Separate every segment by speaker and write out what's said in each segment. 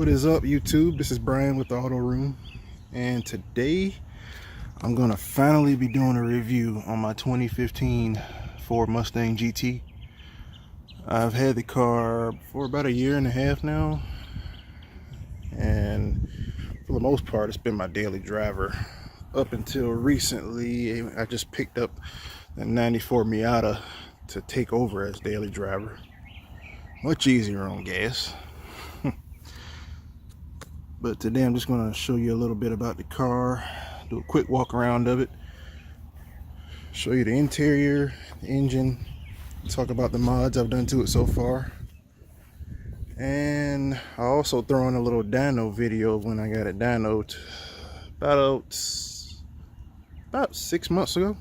Speaker 1: What is up, YouTube? This is Brian with the Auto Room, and today I'm gonna finally be doing a review on my 2015 Ford Mustang GT. I've had the car for about a year and a half now, and for the most part it's been my daily driver up until recently. I just picked up the 94 Miata to take over as daily driver. Much easier on gas. But today I'm just going to show you a little bit about the car, do a quick walk around of it, show you the interior, the engine, talk about the mods I've done to it so far, and I'll also throw in a little dyno video of when I got it dynoed about 6 months ago,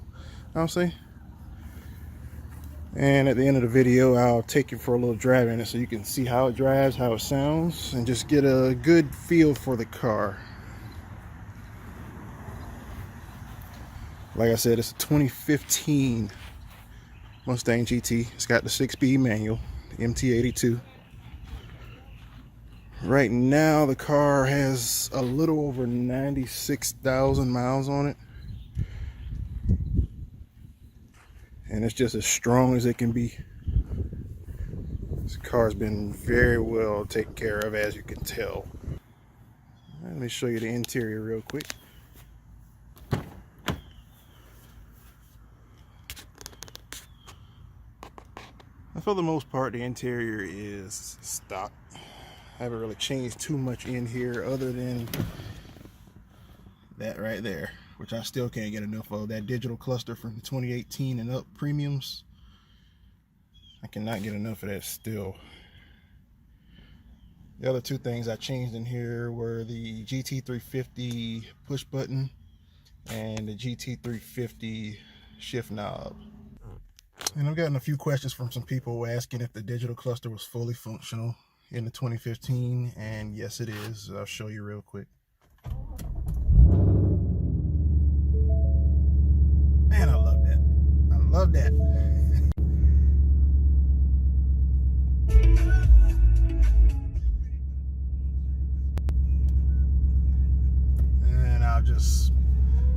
Speaker 1: I'll say. And at the end of the video I'll take you for a little drive in it so you can see how it drives, how it sounds, and just get a good feel for the car. Like I said, it's a 2015 Mustang GT. It's got the 6-speed manual, the MT82. Right now the car has a little over 96,000 miles on it. And it's just as strong as it can be. This car's been very well taken care of, as you can tell. Let me show you the interior real quick. And for the most part, the interior is stock. I haven't really changed too much in here other than that right there, which I still can't get enough of. That digital cluster from 2018 and up premiums, I cannot get enough of that still. The other two things I changed in here were the GT350 push button and the GT350 shift knob. And I've gotten a few questions from some people asking if the digital cluster was fully functional in the 2015, and yes it is. I'll show you real quick. Man, I love that. I love that. And I'll just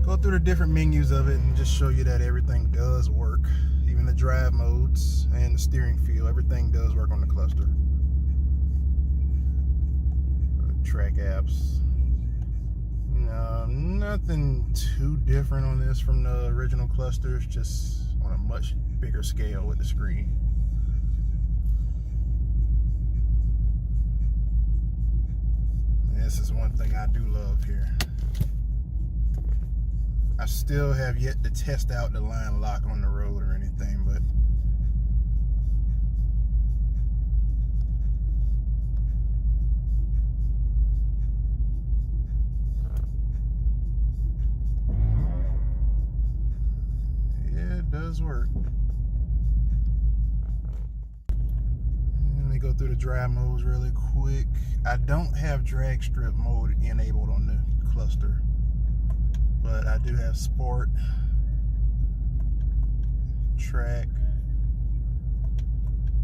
Speaker 1: go through the different menus of it and just show you that everything does work. Even the drive modes and the steering feel, everything does work on the cluster. Track apps. Nothing too different on this from the original clusters, just on a much bigger scale with the screen. And this is one thing I do love here. I still have yet to test out the line lock on the road or anything, but does work. Let me go through the drive modes really quick. I don't have drag strip mode enabled on the cluster, but I do have sport, track,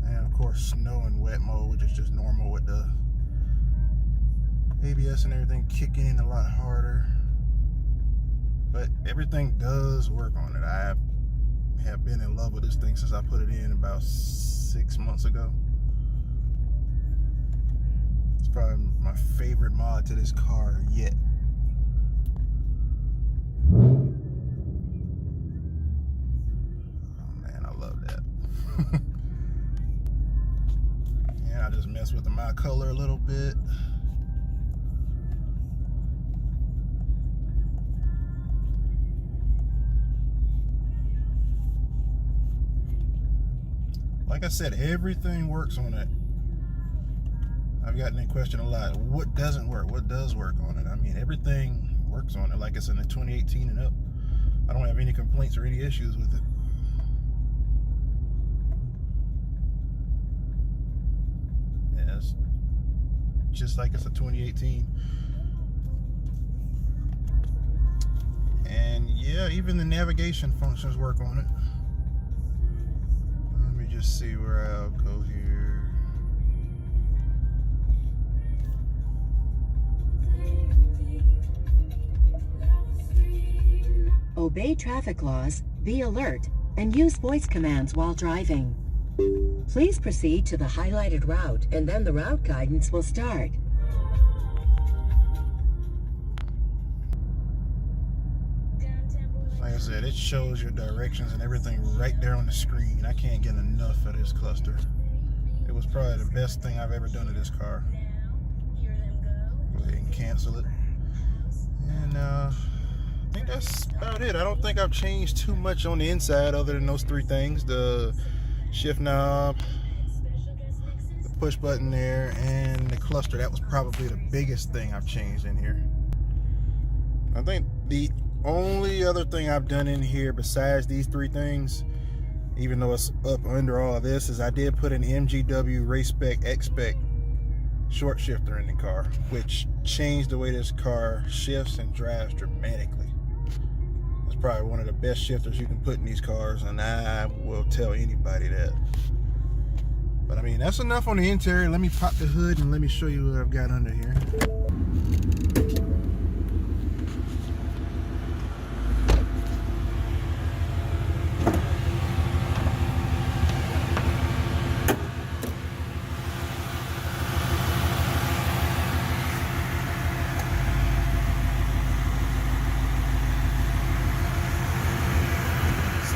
Speaker 1: and of course snow and wet mode, which is just normal with the ABS and everything kicking in a lot harder. But everything does work on it. I have been in love with this thing since I put it in about 6 months ago. It's probably my favorite mod to this car yet. Oh man, I love that. Yeah, I just messed with my color a little bit. Like I said, everything works on it. I've gotten that question a lot. What doesn't work? What does work on it? I mean, everything works on it like it's in the 2018 and up. I don't have any complaints or any issues with it. Yeah, it's just like it's a 2018. And yeah, even the navigation functions work on it. Just see where I'll go here.
Speaker 2: Obey traffic laws, be alert, and use voice commands while driving. Please proceed to the highlighted route, and then the route guidance will start.
Speaker 1: Like I said, it shows your directions and everything right there on the screen. I can't get enough of this cluster. It was probably the best thing I've ever done to this car. Go ahead and cancel it. And I think that's about it. I don't think I've changed too much on the inside other than those three things. The shift knob, the push button there, and the cluster. That was probably the biggest thing I've changed in here. I think the only other thing I've done in here besides these three things, even though it's up under all of this, is I did put an MGW Race Spec X-Spec short shifter in the car, which changed the way this car shifts and drives dramatically. It's probably one of the best shifters you can put in these cars, and I will tell anybody that. But I mean, that's enough on the interior. Let me pop the hood and let me show you what I've got under here.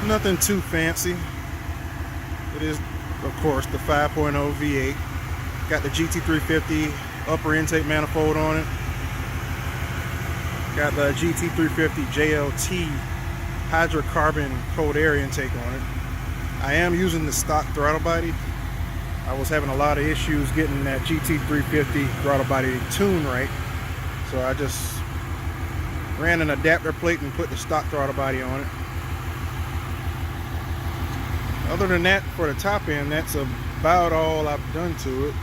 Speaker 1: Nothing too fancy. It is, of course, the 5.0 V8. Got the GT350 upper intake manifold on it. Got the GT350 JLT Hydrocarbon cold air intake on it. I am using the stock throttle body. I was having a lot of issues getting that GT350 throttle body tuned right, so I just ran an adapter plate and put the stock throttle body on it. Other than that, for the top end, that's about all I've done to it.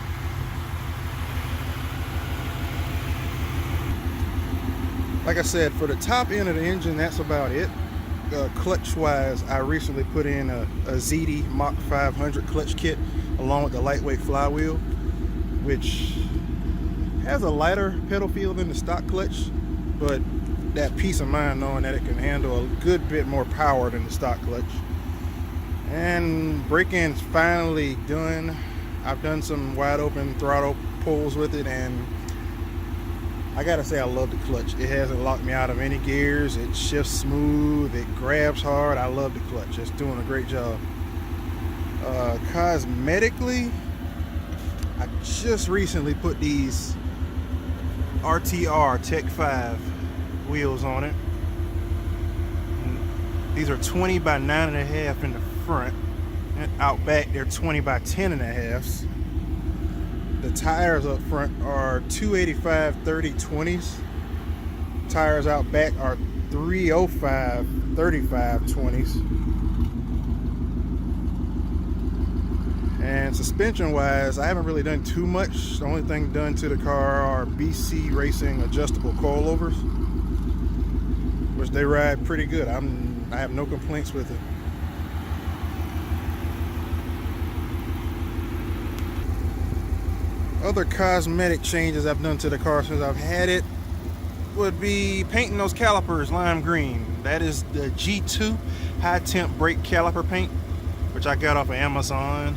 Speaker 1: Like I said, for the top end of the engine, that's about it. Clutch-wise, I recently put in a ZD Mach 500 clutch kit along with the lightweight flywheel, which has a lighter pedal feel than the stock clutch, but that peace of mind knowing that it can handle a good bit more power than the stock clutch. And break-in's finally done. I've done some wide open throttle pulls with it, and I gotta say I love the clutch. It hasn't locked me out of any gears. It shifts smooth, it grabs hard. I love the clutch. It's doing a great job. Cosmetically, I just recently put these RTR Tech 5 wheels on it. These are 20 by 9.5 in the front, and out back they're 20 by 10.5s. The tires up front are 285 30/20s. Tires out back are 305 35/20s. And suspension wise, I haven't really done too much. The only thing done to the car are BC Racing adjustable coilovers, which they ride pretty good. I have no complaints with it. Other cosmetic changes I've done to the car since I've had it would be painting those calipers lime green. That is the G2 high temp brake caliper paint, which I got off of Amazon.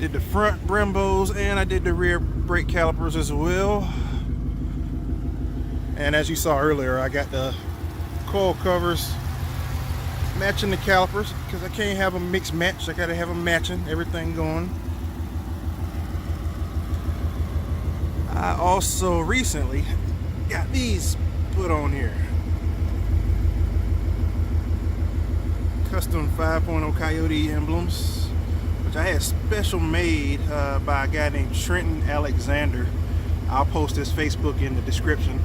Speaker 1: Did the front Brembos and I did the rear brake calipers as well. And as you saw earlier, I got the coil covers matching the calipers because I can't have them mixed match. I gotta have them matching, everything going. I also recently got these put on here. Custom 5.0 Coyote emblems, which I had special made by a guy named Trenton Alexander. I'll post his Facebook in the description.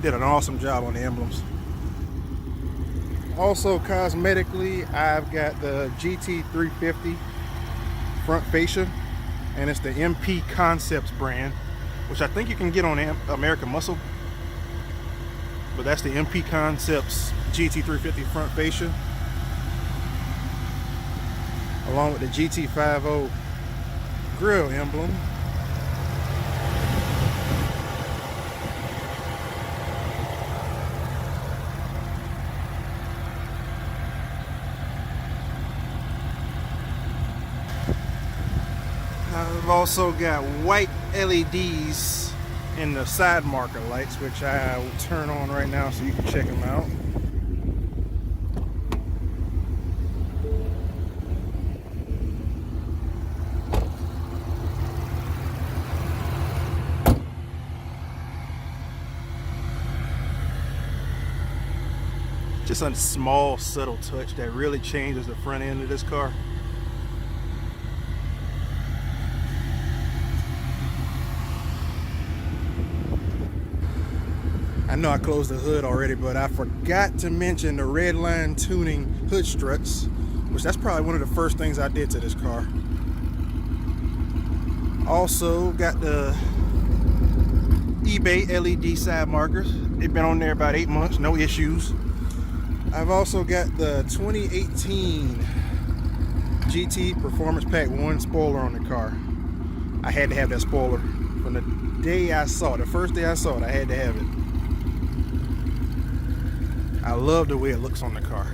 Speaker 1: Did an awesome job on the emblems. Also cosmetically, I've got the GT350 front fascia, and it's the MPConcepts brand, which I think you can get on American Muscle, but that's the MPConcepts GT350 front fascia, along with the GT50 grill emblem. also got white LEDs in the side marker lights, which I will turn on right now so you can check them out. Just a small, subtle touch that really changes the front end of this car. I know I closed the hood already, but I forgot to mention the Redline tuning hood struts, which that's probably one of the first things I did to this car. Also got the eBay LED side markers. They've been on there about 8 months, no issues. I've also got the 2018 GT Performance Pack 1 spoiler on the car. I had to have that spoiler. From the day I saw it, the first day I saw it, I had to have it. I love the way it looks on the car.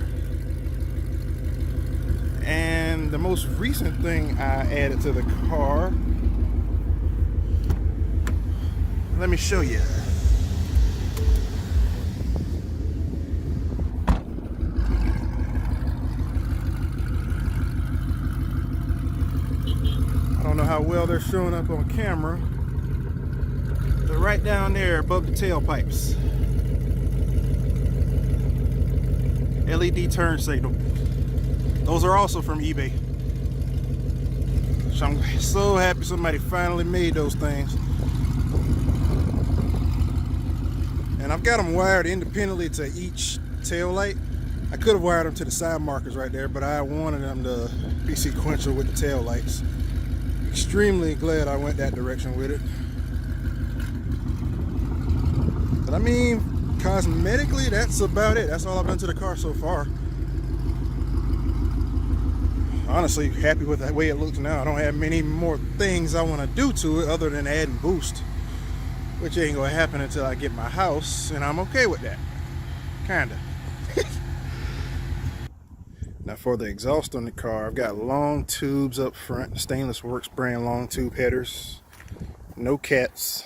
Speaker 1: And the most recent thing I added to the car, let me show you. I don't know how well they're showing up on camera, but right down there above the tailpipes, LED turn signal. Those are also from eBay. So I'm so happy somebody finally made those things. And I've got them wired independently to each tail light. I could have wired them to the side markers right there, but I wanted them to be sequential with the tail lights. Extremely glad I went that direction with it. But I mean, cosmetically, that's about it. That's all I've done to the car so far. Honestly, happy with the way it looks now. I don't have many more things I want to do to it other than add and boost, which ain't gonna happen until I get my house, and I'm okay with that. Kinda. Now for the exhaust on the car, I've got long tubes up front, Stainless Works brand long tube headers, no cats.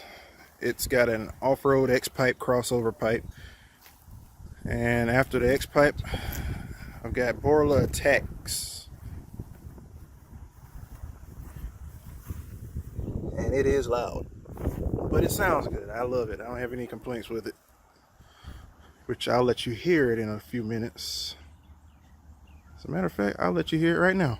Speaker 1: It's got an off-road X-pipe crossover pipe, and after the X-pipe, I've got Borla ATAKs, and it is loud, but it sounds good. I love it. I don't have any complaints with it, which I'll let you hear it in a few minutes. As a matter of fact, I'll let you hear it right now.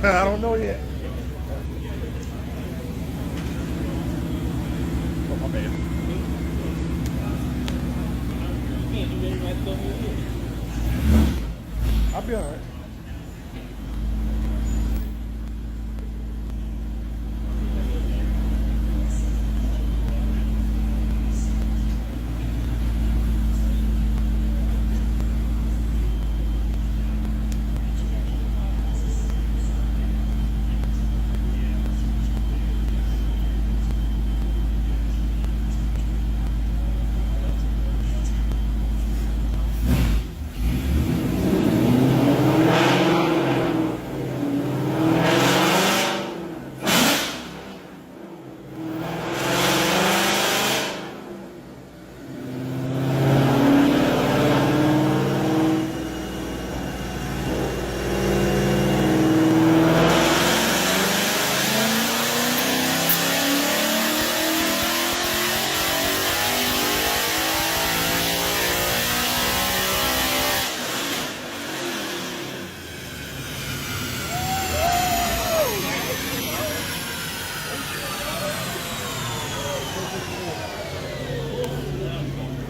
Speaker 1: I don't know yet. Oh, my bad. I'll be all right.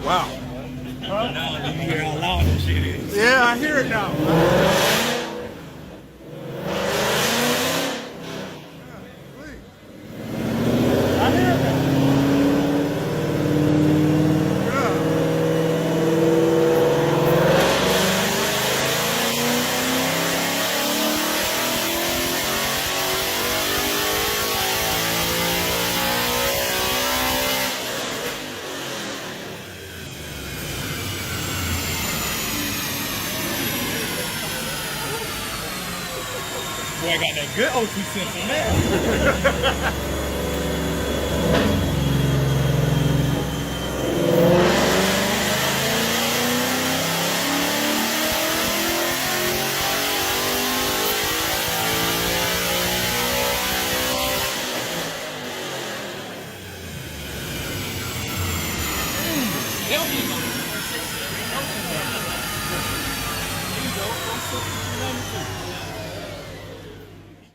Speaker 1: Wow. Huh?
Speaker 3: Now you hear how loud this shit is.
Speaker 1: Yeah, I hear it now. I hear it now.
Speaker 3: Boy, I got that good OT sensor now.